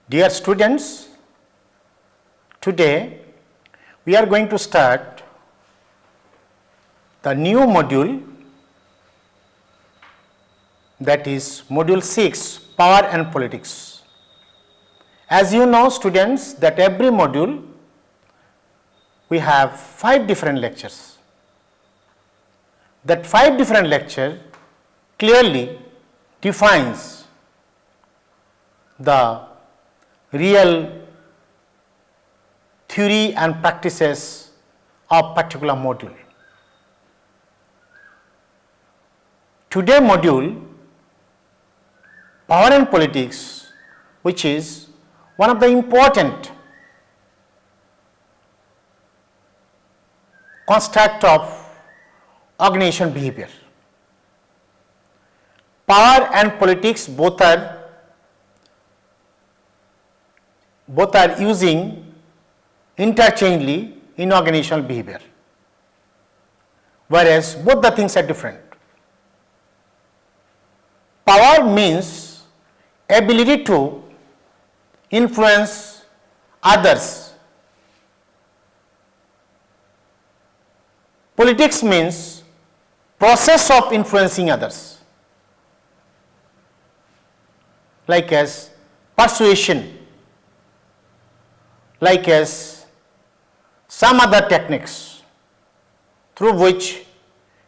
Dear students, today we are going to start the new module, that is module 6, Power and Politics. As you know students, that every module we have 5 different lectures. That 5 different lecture clearly defines the real theory and practices of particular module. Today module, Power and Politics, which is one of the important construct of organization behavior. Power and politics both are using interchangeably in organizational behavior, whereas both the things are different. Power means ability to influence others. Politics means process of influencing others, like as persuasion, like as some other techniques through which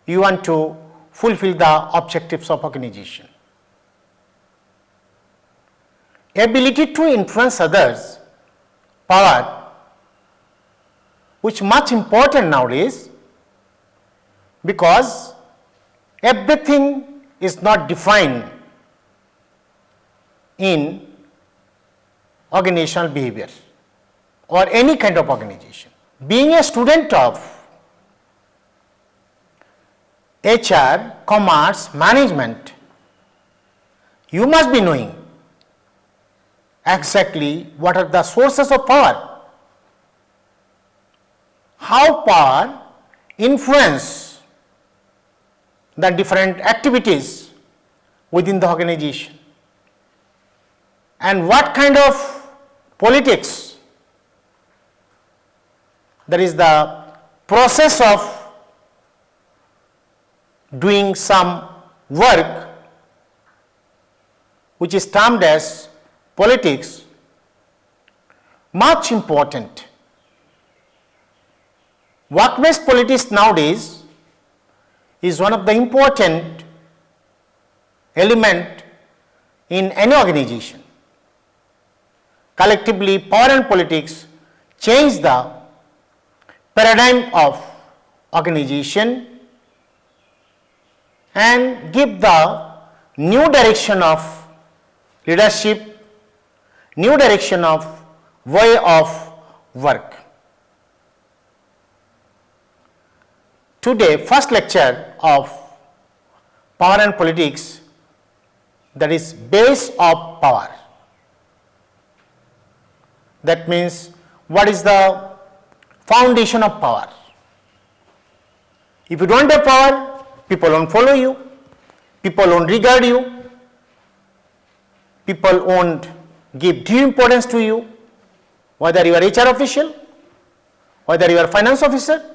you want to fulfill the objectives of organization. Ability to influence others, power, which much important nowadays, because everything is not defined in organizational behavior or any kind of organization. Being a student of HR, commerce, management, you must be knowing exactly what are the sources of power, how power influence the different activities within the organization, and what kind of politics, that is the process of doing some work which is termed as politics, much important. Workplace politics nowadays is one of the important element in any organization. Collectively, power and politics change the paradigm of organization and give the new direction of leadership, new direction of way of work. Today, first lecture of Power and Politics, that is base of power. That means what is the foundation of power. If you don't have power, people won't follow you, people won't regard you, people won't give due importance to you, whether you are HR official, whether you are finance officer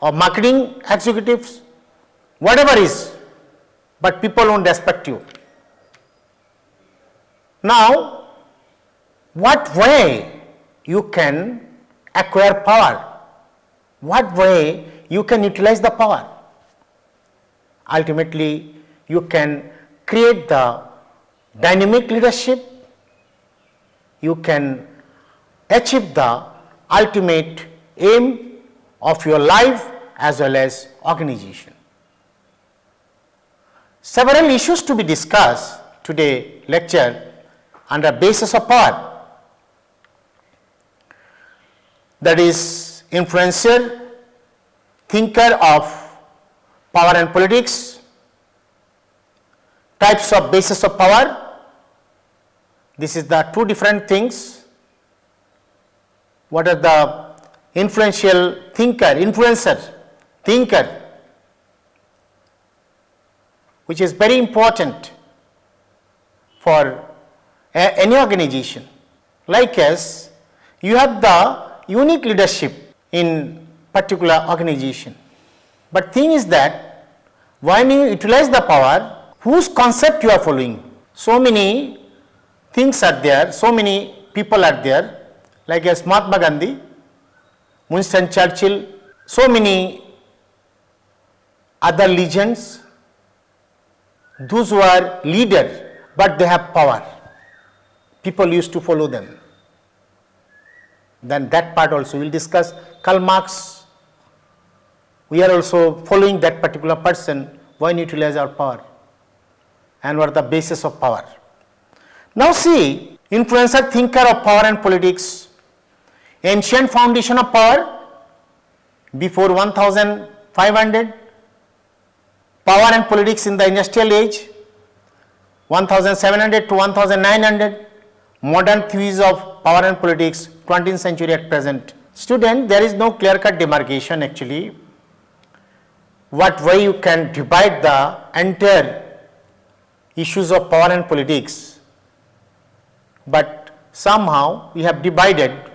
or marketing executives, whatever is, but people won't respect you. Now, what way you can acquire power? What way you can utilize the power? Ultimately, you can create the dynamic leadership, you can achieve the ultimate aim of your life as well as organization. Several issues to be discussed today lecture under basis of power, that is influencer, thinker of power and politics, types of basis of power. This is the 2 different things. What are the influential thinker, influencer, thinker, which is very important for any organization. Like as you have the unique leadership in particular organization. But thing is that when you utilize the power, whose concept you are following? So many things are there, so many people are there, like as Mahatma Gandhi, Winston Churchill, so many other legends, those who are leaders, but they have power. People used to follow them. Then that part also we will discuss. Karl Marx, we are also following that particular person when utilize our power and what are the basis of power. Now see, influencer thinker of power and politics, ancient foundation of power before 1500, power and politics in the industrial age 1700 to 1900, modern theories of power and politics 20th century at present. Student, there is no clear cut demarcation actually what way you can divide the entire issues of power and politics, but somehow we have divided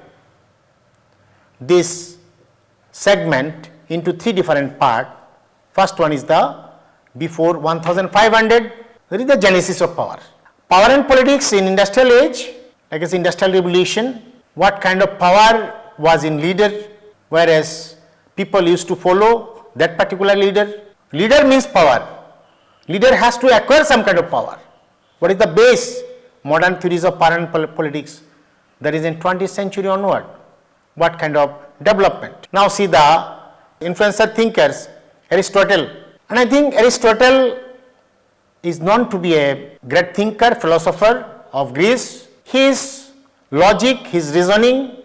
this segment into three different parts. First one is the before 1500, there is the genesis of power. Power and politics in industrial age, like as industrial revolution, what kind of power was in leader, whereas people used to follow that particular leader. Leader means power. Leader has to acquire some kind of power. What is the base? Modern theories of power and politics. That is in 20th century onward. What kind of development? Now see the influencer thinkers, Aristotle. And I think Aristotle is known to be a great thinker, philosopher of Greece. His logic, his reasoning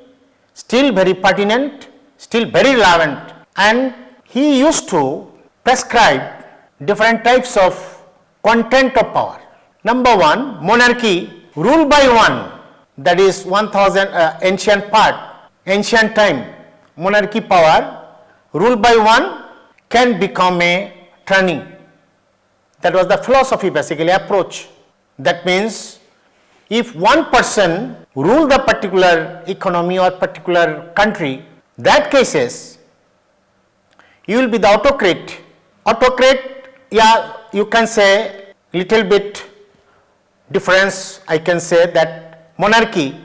still very pertinent, still very relevant, and he used to prescribe different types of content of power. Number one, monarchy, rule by one, that is 1000 ancient part, ancient time, monarchy power, rule by one can become a tyranny. That was the philosophy basically approach. That means if one person rule the particular economy or particular country, that cases you will be the autocrat. Autocrat, yeah, you can say little bit difference. I can say that monarchy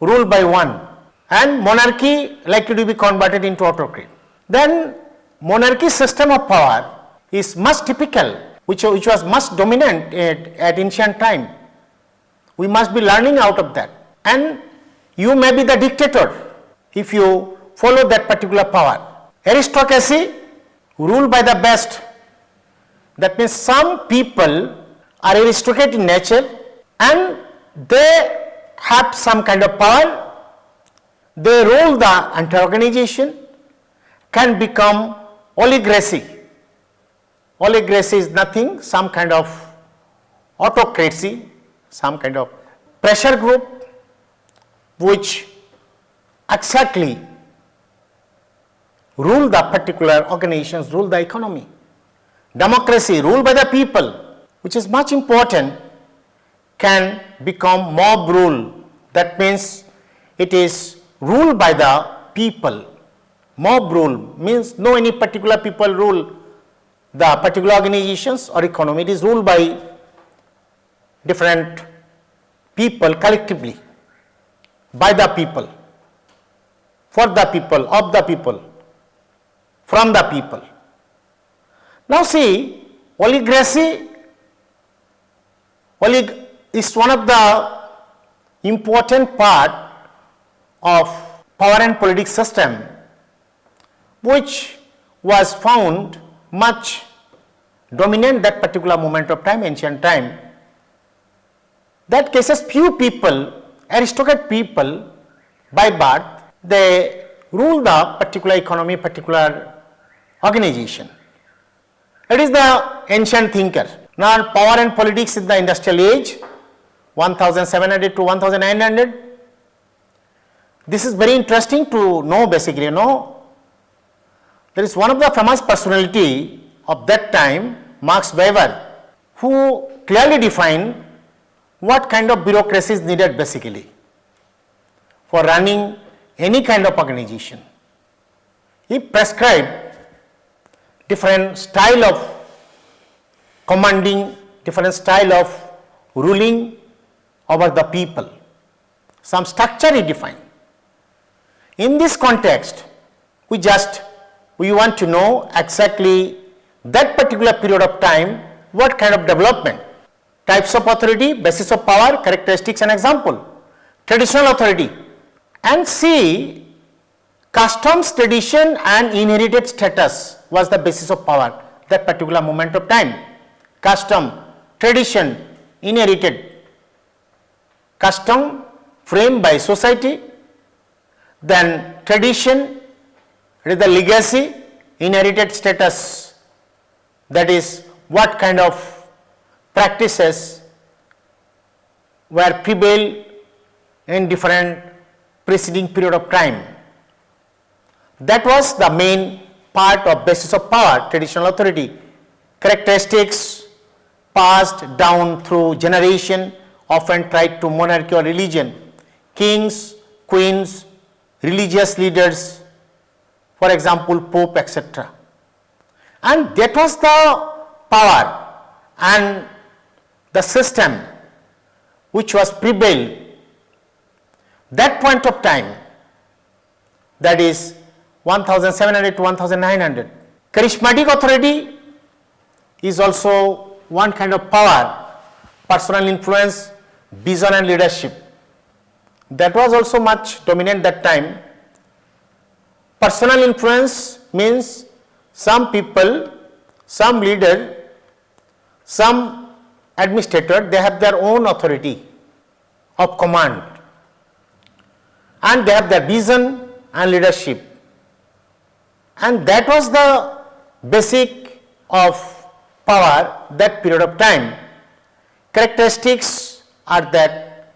rule by one and monarchy likely to be converted into autocrat. Then monarchy system of power is much typical, which was much dominant at ancient time. We must be learning out of that, and you may be the dictator if you follow that particular power. Aristocracy, rule by the best. That means some people are aristocratic in nature and they have some kind of power, they rule the entire organization, can become oligarchy. Oligarchy is nothing, some kind of autocracy, some kind of pressure group which exactly rule the particular organizations, rule the economy. Democracy, rule by the people, which is much important, can become mob rule. That means it is ruled by the people. Mob rule means no any particular people rule the particular organizations or economy. It is ruled by different people collectively, by the people, for the people, of the people, from the people. Now see, oligarchy is one of the important part of power and politics system, which was found much dominant that particular moment of time, ancient time. That cases few people, aristocrat people by birth, they rule the particular economy, particular organization. It is the ancient thinker. Now power and politics in the industrial age, 1700 to 1900. This is very interesting to know basically, There is one of the famous personality of that time, Max Weber, who clearly defined what kind of bureaucracy is needed basically for running any kind of organization. He prescribed different style of commanding, different style of ruling over the people. Some structure he defined. In this context, we want to know exactly that particular period of time, what kind of development, types of authority, basis of power, characteristics and example, traditional authority, and see customs, tradition and inherited status was the basis of power that particular moment of time. Custom, tradition, inherited, custom framed by society, then tradition, it is the legacy, inherited status, that is what kind of practices were prevailed in different preceding period of time. That was the main part of basis of power, traditional authority, characteristics passed down through generation, often tied to monarchy or religion, kings, queens, religious leaders, for example, Pope, etc. And that was the power and the system which was prevailed that point of time, that is 1700 to 1900. Charismatic authority is also one kind of power, personal influence, vision and leadership. That was also much dominant that time. Personal influence means some people, some leader, some administrator, they have their own authority of command and they have their vision and leadership. And that was the basic of power that period of time. Characteristics are that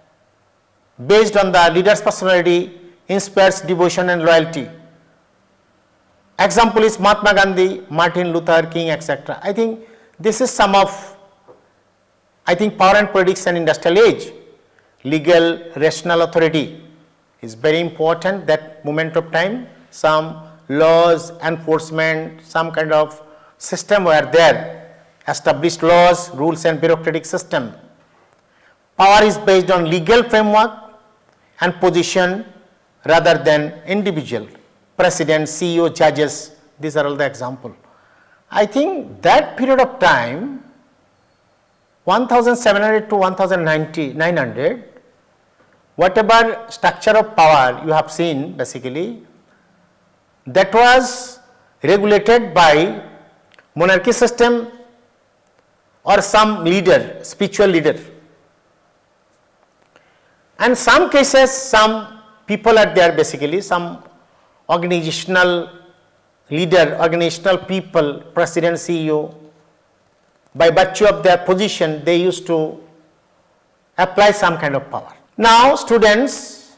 based on the leader's personality inspires devotion and loyalty. Example is Mahatma Gandhi, Martin Luther King, etc. I think this is some of, power and politics and industrial age. Legal, rational authority is very important that moment of time. Some laws, enforcement, some kind of system were there, established laws, rules and bureaucratic system. Power is based on legal framework and position rather than individual. President, CEO, judges, these are all the examples. I think that period of time, 1700 to 1900, whatever structure of power you have seen basically, that was regulated by monarchy system or some leader, spiritual leader. And some cases, some people are there basically, some organizational leader, organizational people, president, CEO, by virtue of their position, they used to apply some kind of power. Now, students,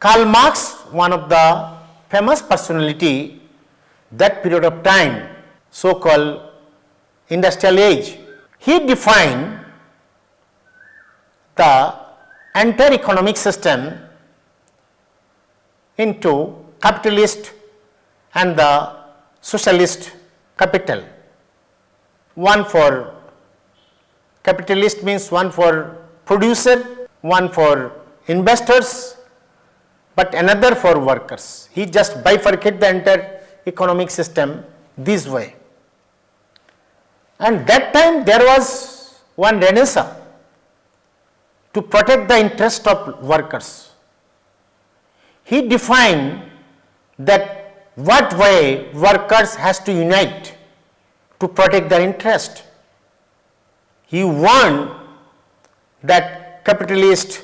Karl Marx, one of the famous personality that period of time, so-called industrial age, he defined the entire economic system into capitalist and the socialist capital. One for capitalist means one for producer, one for investors, but another for workers. He just bifurcated the entire economic system this way. And that time there was one renaissance to protect the interest of workers. He defined that what way workers has to unite to protect their interest. He warned that capitalist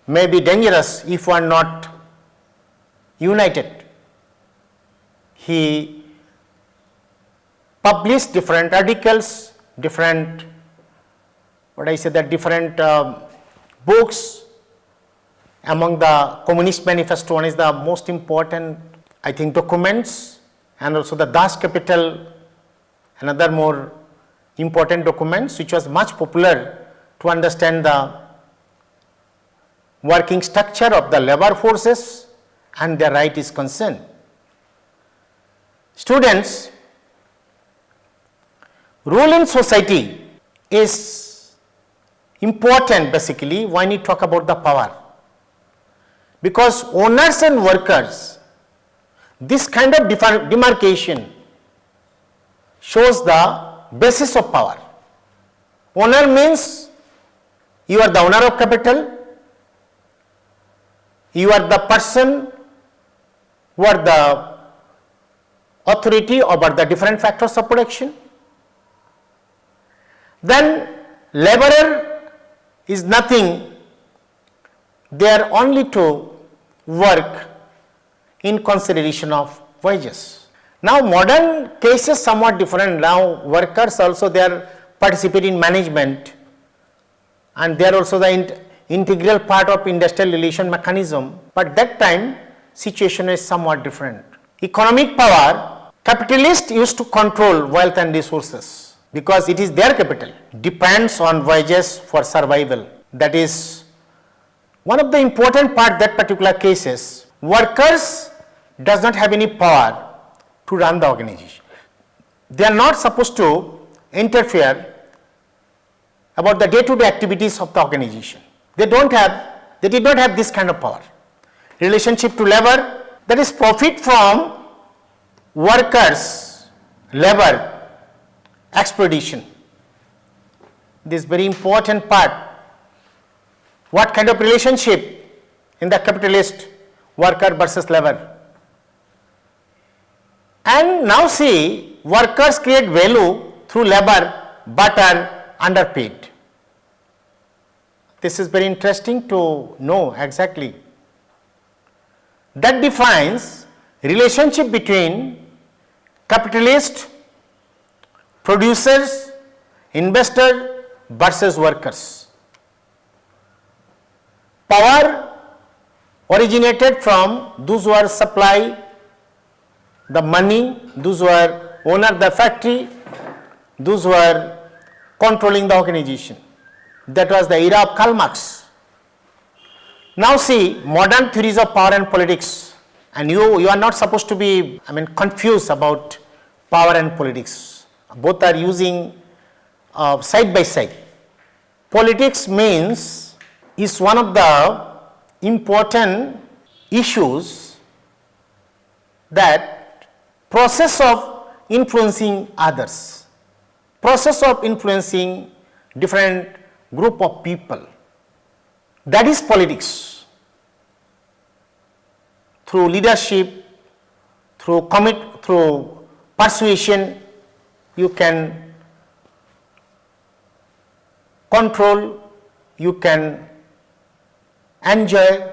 may be dangerous if one not united. He published different articles, different books. Among the Communist Manifesto, one is the most important, documents, and also the Das Kapital, another more important documents which was much popular to understand the working structure of the labor forces and their right is concerned. Students, role in society is important basically when you talk about the power, because owners and workers, this kind of demarcation shows the basis of power. Owner means you are the owner of capital, you are the person who are the authority over the different factors of production. Then laborer is nothing, they are only to work in consideration of wages. Now modern case is somewhat different. Now workers also they are participating in management and they are also the integral part of industrial relation mechanism, but that time situation is somewhat different. Economic power, capitalists used to control wealth and resources because it is their capital, depends on wages for survival. That is one of the important part that particular cases. Workers does not have any power to run the organization. They are not supposed to interfere about the day-to-day activities of the organization. They did not have this kind of power. Relationship to labor, that is profit from workers, labor, exploitation. This very important part. What kind of relationship in the capitalist worker versus labor? And now see, workers create value through labor but are underpaid. This is very interesting to know exactly. That defines relationship between capitalist, producers, investor versus workers. Power originated from those who are supply the money, those who are owner the factory, those who are controlling the organization. That was the era of Karl Marx. Now see, modern theories of power and politics, and you are not supposed to be confused about power and politics. Both are using side by side. Politics means is one of the important issues, that process of influencing others, process of influencing different group of people, that is politics. Through leadership, through persuasion, you can control, you can enjoy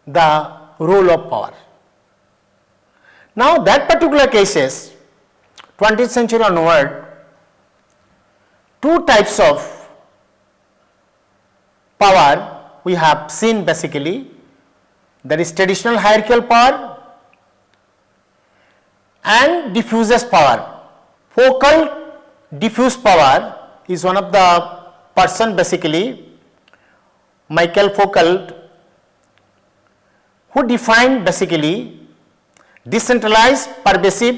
the role of power. Now that particular cases, 20th century onward, two types of power we have seen basically, that is traditional hierarchical power and diffuses power. Focal diffuse power is one of the person basically, Michael Foucault, who defined basically decentralized, pervasive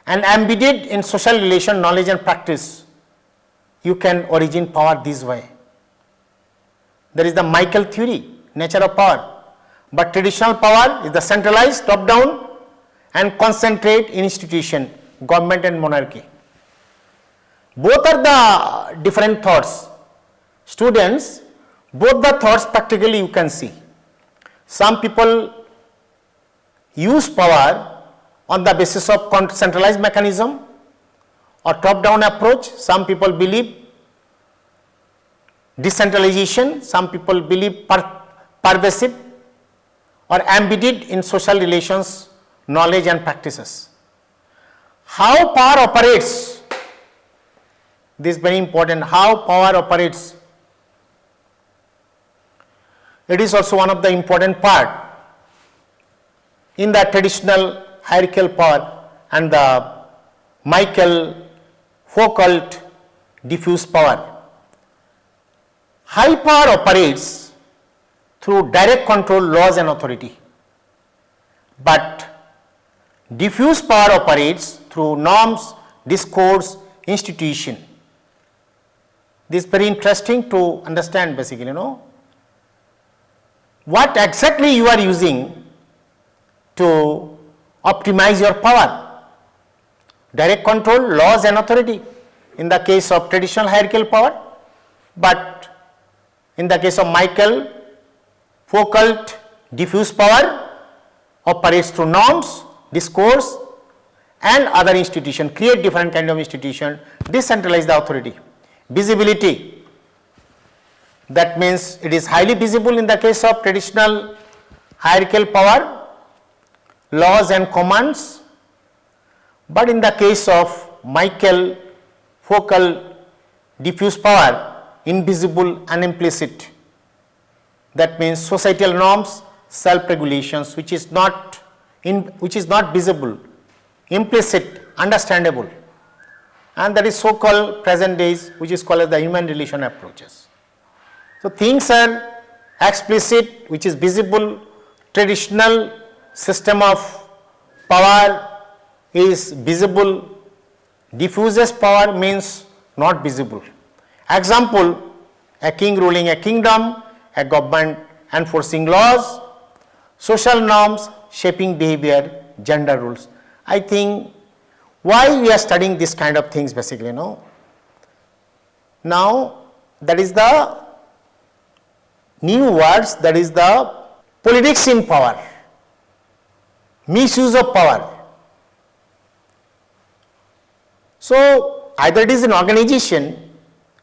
and embedded in social relation, knowledge and practice. You can origin power this way. There is the Michael theory, nature of power. But traditional power is the centralized, top down and concentrate in institution, government and monarchy. Both are the different thoughts. Students, both the thoughts practically you can see. Some people use power on the basis of centralized mechanism or top down approach. Some people believe decentralization, some people believe pervasive or embedded in social relations, knowledge and practices. How power operates, this is very important, how power operates. It is also one of the important part in the traditional hierarchical power and the Michael Foucault diffuse power. high power operates through direct control, laws and authority, but diffuse power operates through norms, discourse, institution. This is very interesting to understand basically, what exactly you are using to optimize your power. Direct control, laws and authority in the case of traditional hierarchical power, but in the case of Michael Foucault, diffuse power operates through norms, discourse and other institution, create different kind of institution, decentralize the authority. Visibility, that means it is highly visible in the case of traditional hierarchical power, laws and commands, but in the case of Michael Foucault, diffuse power, invisible and implicit, that means societal norms, self-regulations which is not visible, implicit, understandable, and that is so called present days which is called as the human relation approaches. So things are explicit which is visible, traditional system of power is visible, diffuse power means not visible. Example, a king ruling a kingdom, a government enforcing laws, social norms shaping behavior, gender rules. I think why we are studying this kind of things basically, Now that is the new words, that is the politics in power, misuse of power. So either it is an organization,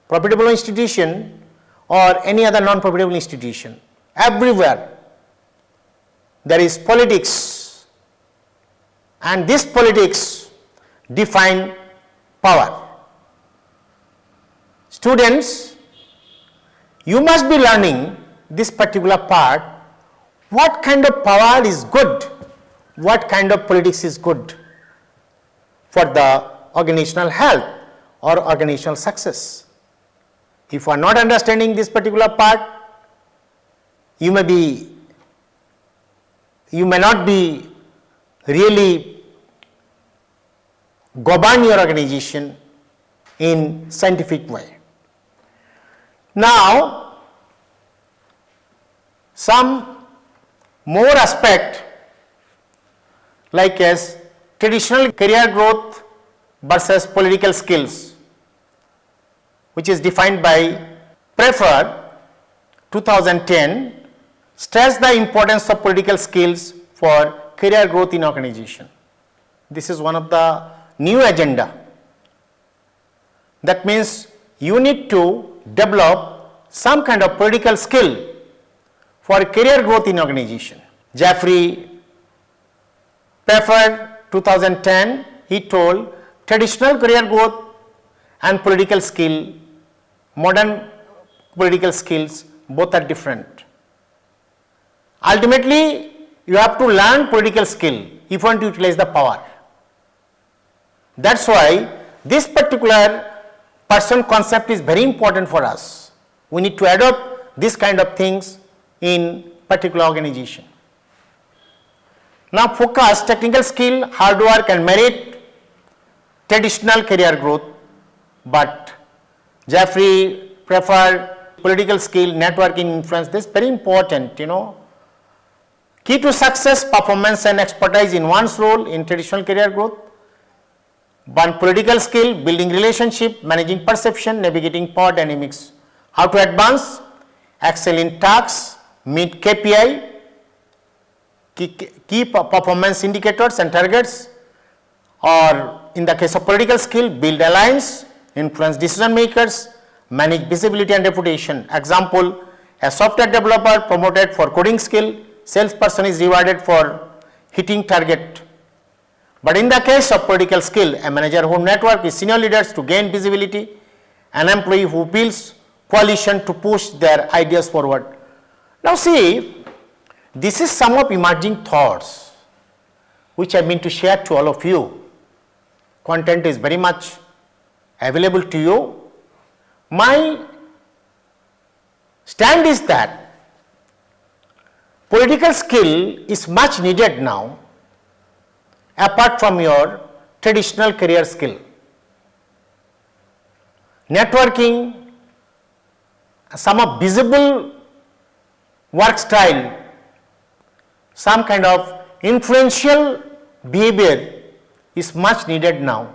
profitable institution or any other non-profitable institution, everywhere there is politics, and this politics define power. Students, you must be learning this particular part, what kind of power is good, what kind of politics is good for the organizational health or organizational success. If you are not understanding this particular part, you may not be really govern your organization in scientific way. Now, some more aspect like as traditional career growth versus political skills, which is defined by Prefer 2010, stress the importance of political skills for career growth in organization. This is one of the new agenda. That means you need to develop some kind of political skill for career growth in organization. Jeffrey Prefer 2010, he told traditional career growth and political skill, modern political skills, both are different. Ultimately, you have to learn political skill if you want to utilize the power. That's why this particular person concept is very important for us. We need to adopt this kind of things in particular organization. Now focus technical skill, hard work and merit, traditional career growth, but Jeffrey preferred political skill, networking, influence. This is very important, Key to success, performance and expertise in one's role in traditional career growth. One, political skill, building relationship, managing perception, navigating power dynamics. How to advance, excel in tasks, meet KPI, key performance indicators and targets, or in the case of political skill, build alliance, influence decision makers, manage visibility and reputation. Example, a software developer promoted for coding skill, salesperson is rewarded for hitting target. But in the case of political skill, a manager who networks with senior leaders to gain visibility, an employee who builds coalition to push their ideas forward. Now see, this is some of emerging thoughts which I mean to share to all of you. Content is very much available to you. My stand is that political skill is much needed now apart from your traditional career skill. Networking, some of visible work style, some kind of influential behavior is much needed now,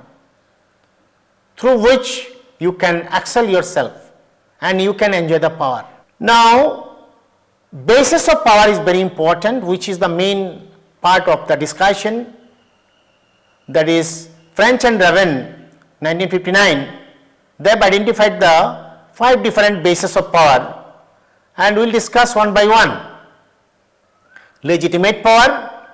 through which you can excel yourself and you can enjoy the power. Now, basis of power is very important, which is the main part of the discussion. That is, French and Raven, 1959, they have identified the 5 different bases of power, and we will discuss one by one. Legitimate power.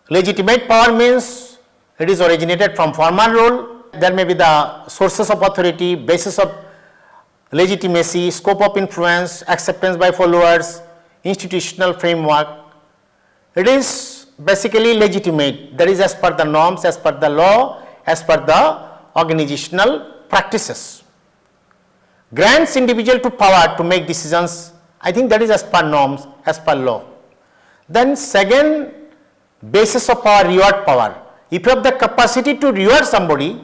Legitimate power means it is originated from formal rule. There may be the sources of authority, basis of legitimacy, scope of influence, acceptance by followers, institutional framework. It is basically legitimate, that is as per the norms, as per the law, as per the organizational practices. Grants individual to power to make decisions, I think that is as per norms, as per law. Then second basis of power, reward power. If you have the capacity to reward somebody,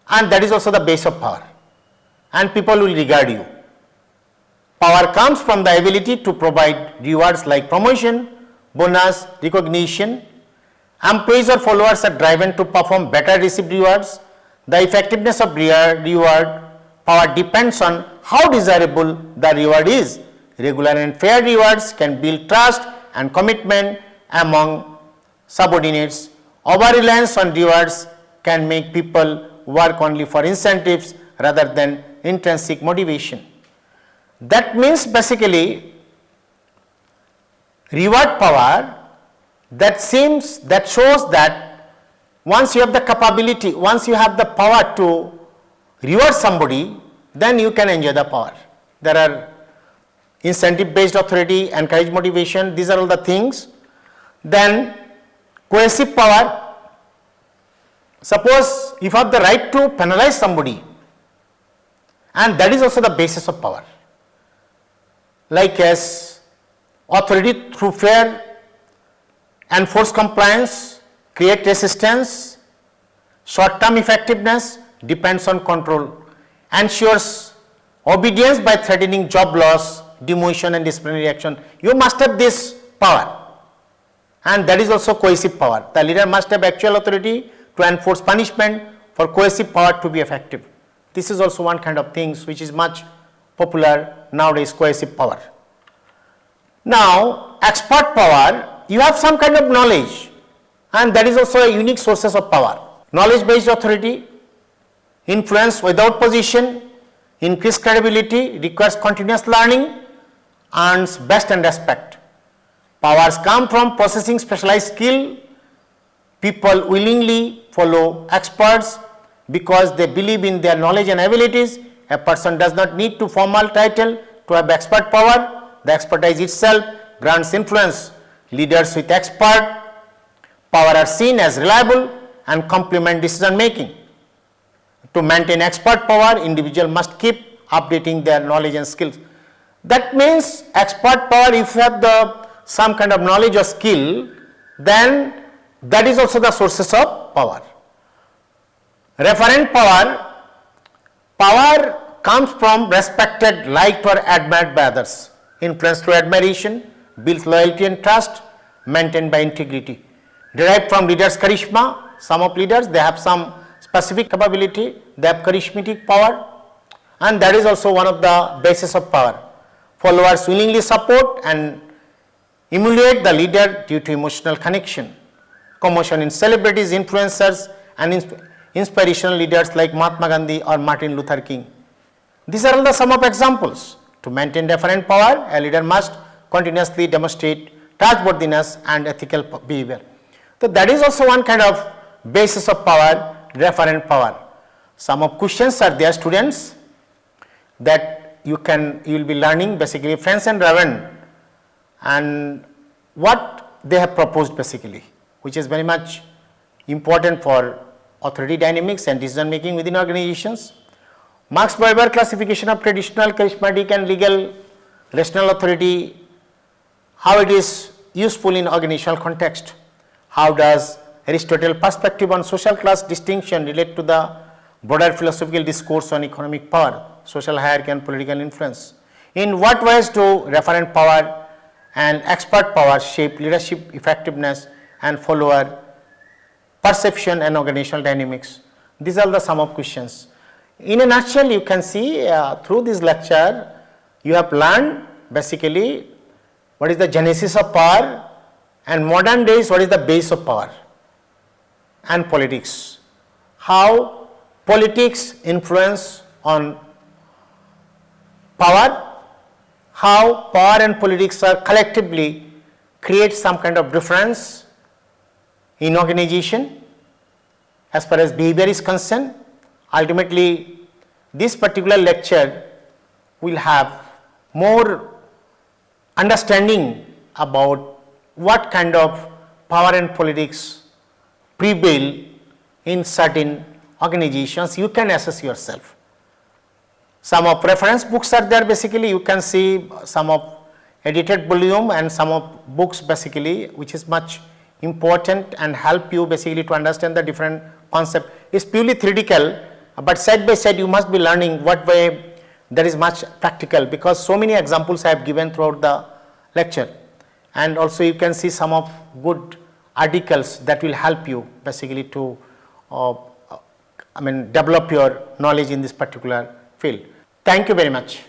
and that is also the base of power, and people will regard you. Power comes from the ability to provide rewards like promotion, bonus, recognition. Employees or followers are driven to perform better received rewards. The effectiveness of reward power depends on how desirable the reward is. Regular and fair rewards can build trust and commitment among subordinates. Over-reliance on rewards can make people work only for incentives rather than intrinsic motivation. That means basically reward power that shows that once you have the capability, once you have the power to reward somebody, then you can enjoy the power. There are incentive based authority, encourage motivation, these are all the things. Then coercive power. Suppose if you have the right to penalize somebody, and that is also the basis of power, like as authority through fair enforce compliance, create resistance, short term effectiveness depends on control, ensures obedience by threatening job loss, demotion and disciplinary action. You must have this power, and that is also coercive power. The leader must have actual authority to enforce punishment for coercive power to be effective. This is also one kind of things which is much popular nowadays, coercive power. Now, expert power, you have some kind of knowledge, and that is also a unique sources of power. Knowledge based authority, influence without position, increased credibility, requires continuous learning, earns best and respect. Powers come from possessing specialized skill. People willingly follow experts because they believe in their knowledge and abilities. A person does not need to formal title to have expert power. The expertise itself grants influence. Leaders with expert power are seen as reliable and complement decision making. To maintain expert power, individual must keep updating their knowledge and skills. That means expert power, if you have some kind of knowledge or skill, then that is also the sources of power. Referent power, power comes from respected, liked or admired by others. Influence through admiration, builds loyalty and trust, maintained by integrity. Derived from leaders' charisma, some of leaders, they have some specific capability, they have charismatic power, and that is also one of the basis of power. Followers willingly support and emulate the leader due to emotional connection. Commotion in celebrities, influencers and inspirational leaders like Mahatma Gandhi or Martin Luther King. These are all the sum of examples. To maintain referent power, a leader must continuously demonstrate trustworthiness and ethical behavior. So that is also one kind of basis of power, referent power. Some of questions are there, students, that you will be learning basically French and Raven and what they have proposed basically, which is very much important for authority dynamics and decision making within organizations. Max Weber classification of traditional, charismatic and legal rational authority, how it is useful in organizational context. How does Aristotle's perspective on social class distinction relate to the broader philosophical discourse on economic power, social hierarchy and political influence? In what ways do referent power and expert power shape leadership effectiveness and follower perception and organizational dynamics? These are the sum of questions. In a nutshell, you can see through this lecture, you have learned basically what is the genesis of power, and modern days what is the base of power, and politics. How politics influence on power, how power and politics are collectively create some kind of difference in organization as far as behavior is concerned. Ultimately, this particular lecture will have more understanding about what kind of power and politics prevail in certain organizations. You can assess yourself. Some of reference books are there, basically you can see some of edited volume and some of books basically, which is much important and help you basically to understand the different concept. It's purely theoretical, but side by side you must be learning what way there is much practical, because so many examples I have given throughout the lecture, and also you can see some of good articles that will help you basically to develop your knowledge in this particular field. Thank you very much.